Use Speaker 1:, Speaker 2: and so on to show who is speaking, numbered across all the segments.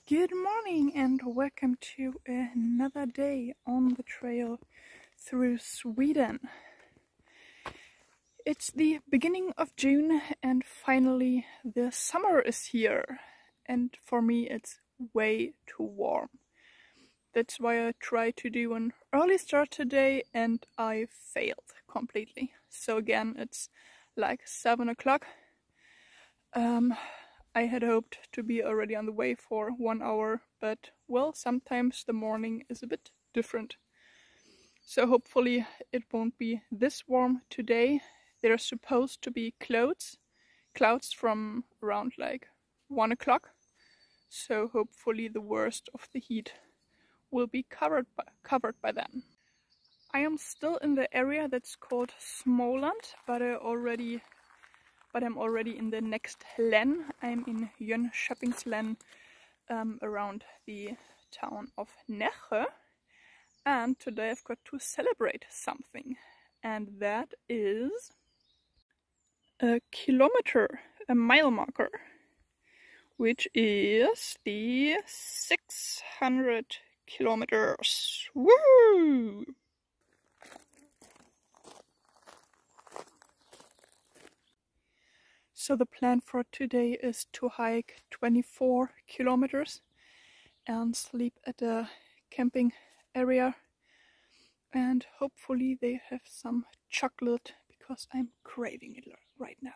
Speaker 1: Good morning and welcome to another day on the trail through Sweden. It's the beginning of June and finally the summer is here, and for me it's way too warm. That's why I tried to do an early start today and I failed completely. So again, it's like 7 o'clock. I had hoped to be already on the way for 1 hour, but well, sometimes the morning is a bit different. So hopefully it won't be this warm today. There's supposed to be clouds from around like 1 o'clock. So hopefully the worst of the heat will be covered by then. I am still in the area that's called Småland, but I'm already in the next Län. I'm in Jönköping Län, around the town of Nässjö. And today I've got to celebrate something. And that is a kilometer, a mile marker, which is the 600 kilometers. Woo! So the plan for today is to hike 24 kilometers and sleep at a camping area, and hopefully they have some chocolate because I'm craving it right now.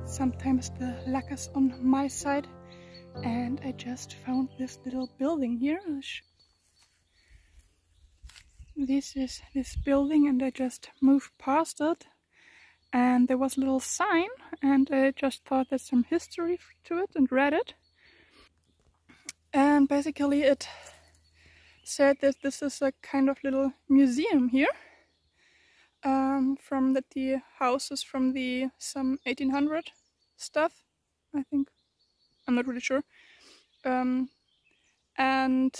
Speaker 1: Sometimes the luck is on my side, and I just found this little building here. This is this building, and I just moved past it, and there was a little sign, and I just thought there's some history to it and read it. And basically it said that this is a kind of little museum here, from that the houses from the some 1800 stuff, I think. I'm not really sure. And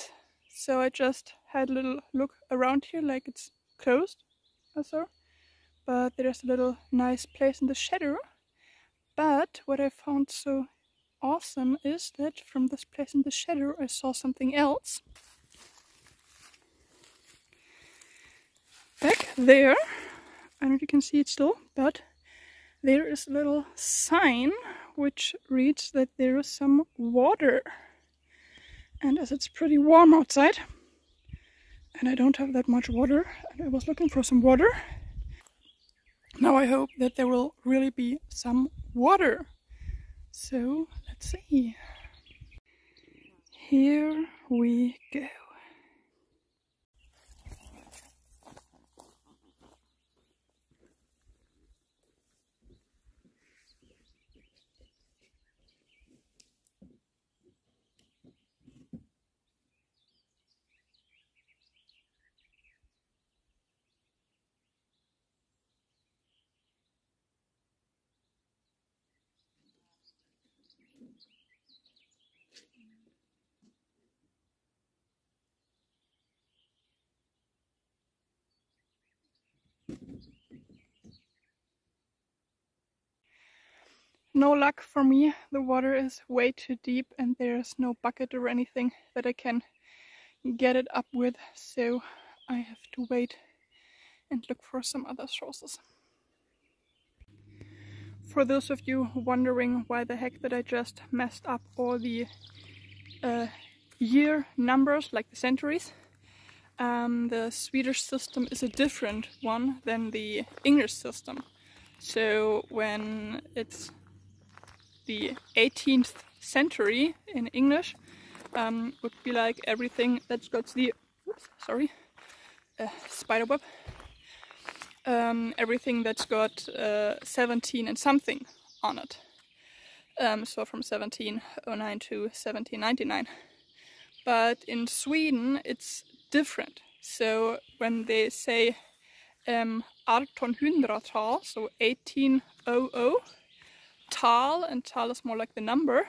Speaker 1: so I just had a little look around here, like it's closed or so, but there's a little nice place in the shadow. But what I found so awesome is that from this place in the shadow I saw something else. Back there, I don't know if you can see it still, but there is a little sign which reads that there is some water. And as it's pretty warm outside, and I don't have that much water, and I was looking for some water, now I hope that there will really be some water. So let's see. Here we go. No luck for me, the water is way too deep and there's no bucket or anything that I can get it up with, so I have to wait and look for some other sources. For those of you wondering why the heck did I just messed up all the year numbers, like the centuries, the Swedish system is a different one than the English system. So when it's the 18th century in English, would be like everything that's got the spiderweb. Everything that's got 17 and something on it. So from 1709 to 1799. But in Sweden it's different. So when they say 1800-tal, so 1800, tal, and tal is more like the number,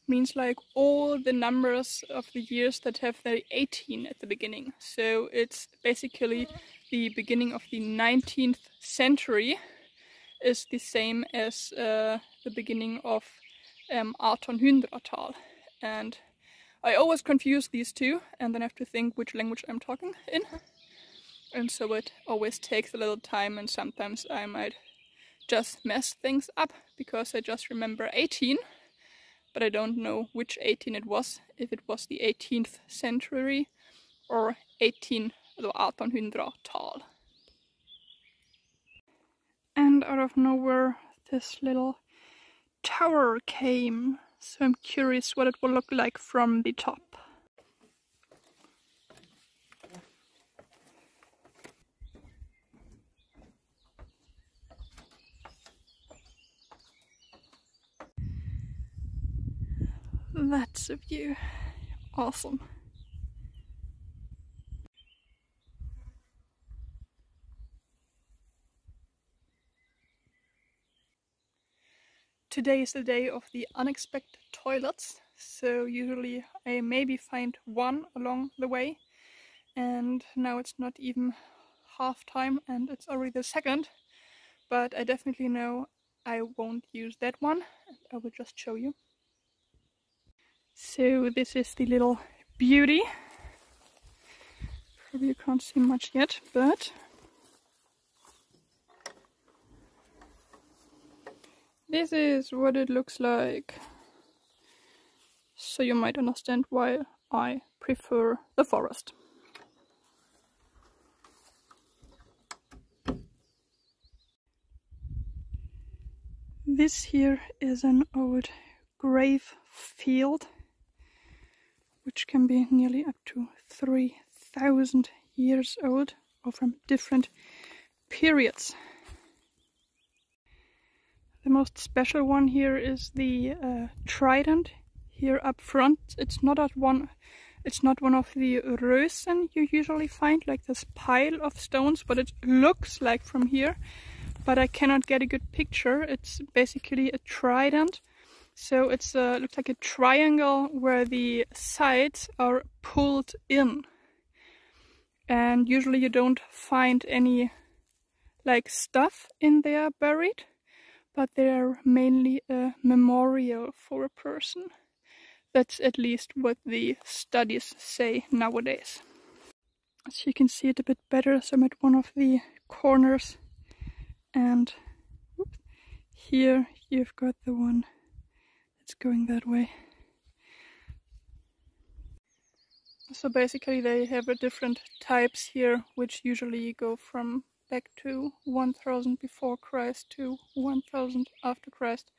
Speaker 1: means like all the numbers of the years that have the 18 at the beginning. So it's basically the beginning of the 19th century is the same as the beginning of 1800-tal. And I always confuse these two and then have to think which language I'm talking in. And so it always takes a little time, and sometimes I might just mess things up because I just remember 18, but I don't know which 18 it was, if it was the 18th century or 1800-tal. And out of nowhere this little tower came, so I'm curious what it will look like from the top. That's a view. Awesome. Today is the day of the unexpected toilets, so usually I maybe find one along the way, and now it's not even half time and it's already the second, but I definitely know I won't use that one, and I will just show you. So this is the little beauty. Probably you can't see much yet, but this is what it looks like. So you might understand why I prefer the forest. This here is an old grave field, which can be nearly up to 3,000 years old, or from different periods. The most special one here is the trident here up front. It's not one of the rösen you usually find, like this pile of stones, but it looks like from here, but I cannot get a good picture. It's basically a trident. So it's looks like a triangle where the sides are pulled in, and usually you don't find any like stuff in there buried, but they're mainly a memorial for a person. That's at least what the studies say nowadays. As you can see it a bit better, so I'm at one of the corners, and here you've got the one going that way. So basically they have different types here, which usually go from back to 1000 before Christ to 1000 after Christ,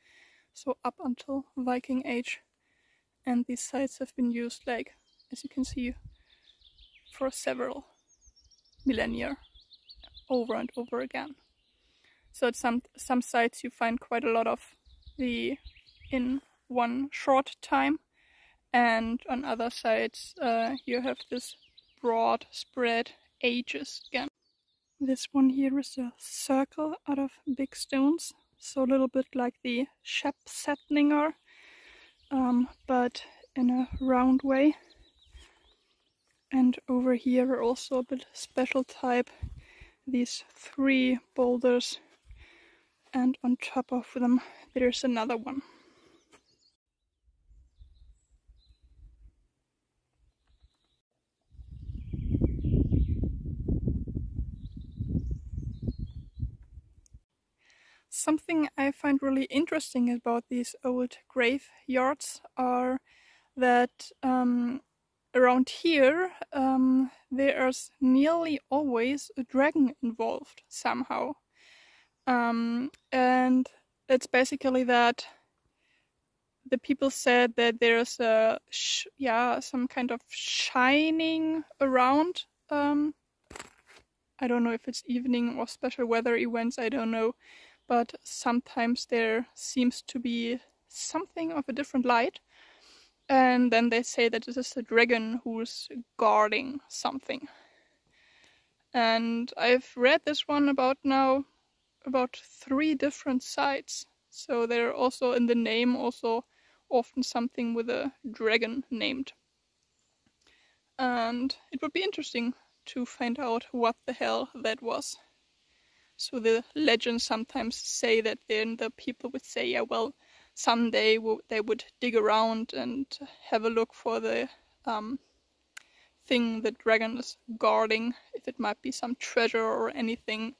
Speaker 1: so up until Viking Age. And these sites have been used, like, as you can see, for several millennia, over and over again. So at some sites you find quite a lot of the in one short time, and on other sides you have this broad spread ages again. This one here is a circle out of big stones, so a little bit like the Skeppssättningar, but in a round way. And over here are also a bit special type, these three boulders and on top of them there's another one. Something I find really interesting about these old graveyards are that around here there's nearly always a dragon involved somehow. And it's basically that the people said that there's a some kind of shining around. I don't know if it's evening or special weather events, I don't know. But sometimes there seems to be something of a different light. And then they say that this is a dragon who's guarding something. And I've read this one about 3 different sites. So they're also in the name also often something with a dragon named. And it would be interesting to find out what the hell that was. So the legends sometimes say that then the people would say, yeah, well, someday they would dig around and have a look for the thing the dragon is guarding, if it might be some treasure or anything.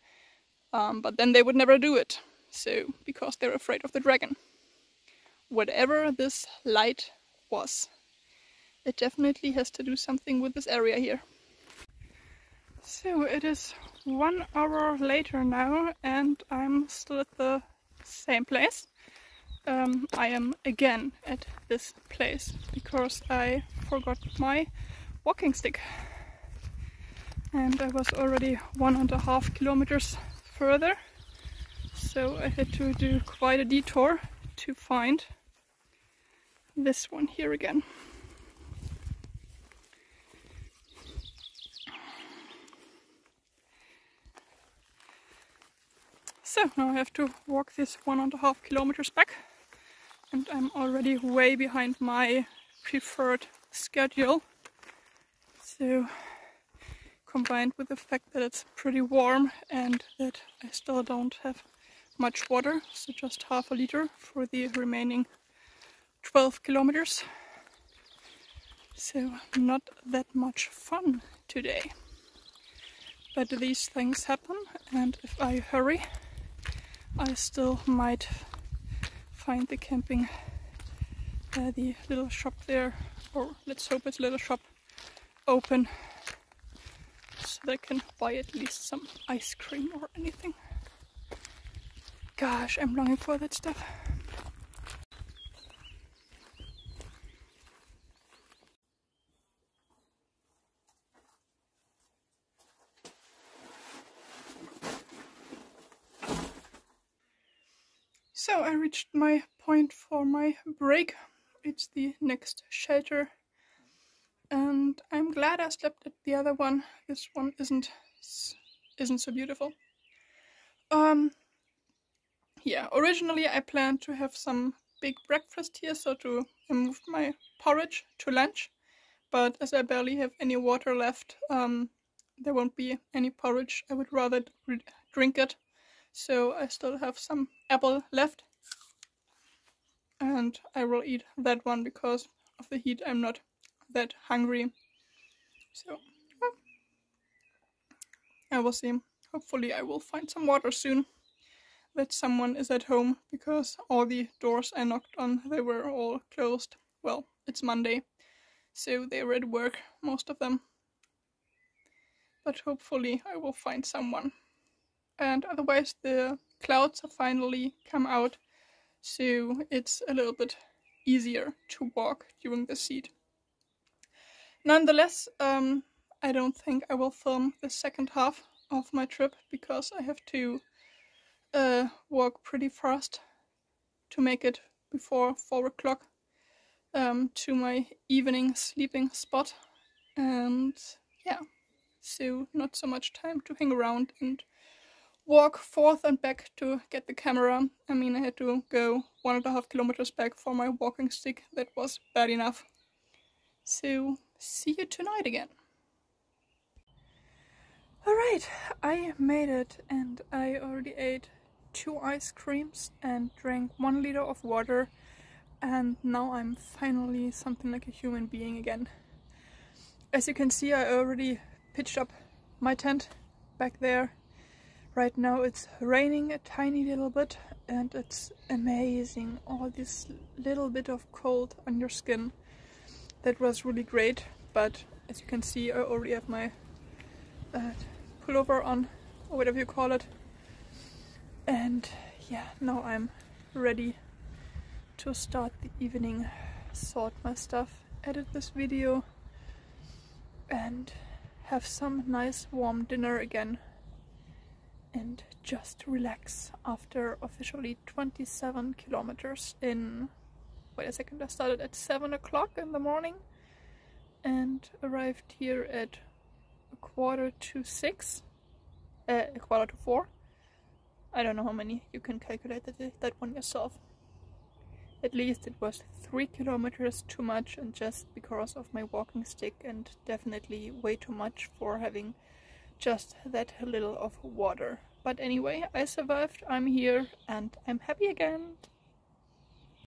Speaker 1: But then they would never do it, so because they're afraid of the dragon. Whatever this light was, it definitely has to do something with this area here. So it is 1 hour later now, and I'm still at the same place. I am again at this place because I forgot my walking stick. And I was already 1.5 kilometers further, so I had to do quite a detour to find this one here again. So now I have to walk this 1.5 kilometers back, and I'm already way behind my preferred schedule. So combined with the fact that it's pretty warm and that I still don't have much water, so just half a liter for the remaining 12 kilometers. So not that much fun today. But these things happen, and if I hurry, I still might find the camping, the little shop there, or let's hope it's a little shop, open, so that I can buy at least some ice cream or anything. Gosh, I'm longing for that stuff. So I reached my point for my break. It's the next shelter, and I'm glad I slept at the other one. This one isn't so beautiful. Yeah, originally I planned to have some big breakfast here, so I moved my porridge to lunch. But as I barely have any water left, there won't be any porridge. I would rather drink it. So I still have some apple left, and I will eat that one because of the heat. I'm not that hungry, so well, I will see. Hopefully I will find some water soon, that someone is at home, because all the doors I knocked on, they were all closed. Well, it's Monday, so they were at work, most of them, but hopefully I will find someone. And otherwise the clouds have finally come out, so it's a little bit easier to walk during the heat. Nonetheless, I don't think I will film the second half of my trip, because I have to walk pretty fast to make it before 4 o'clock to my evening sleeping spot. And yeah, so not so much time to hang around and walk forth and back to get the camera. I mean, I had to go 1.5 kilometers back for my walking stick. That was bad enough. So see you tonight again. Alright, I made it, and I already ate 2 ice creams and drank 1 liter of water, and now I'm finally something like a human being again. As you can see, I already pitched up my tent back there. Right now it's raining a tiny little bit and it's amazing, all this little bit of cold on your skin. That was really great, but as you can see I already have my pullover on, or whatever you call it. And yeah, now I'm ready to start the evening, sort my stuff, edit this video and have some nice warm dinner again and just relax after officially 27 kilometers in, wait a second, I started at 7 o'clock in the morning and arrived here at 5:45, 4:45. I don't know how many, you can calculate that one yourself. At least it was 3 kilometers too much, and just because of my walking stick, and definitely way too much for having just that little of water. But anyway, I survived, I'm here, and I'm happy again.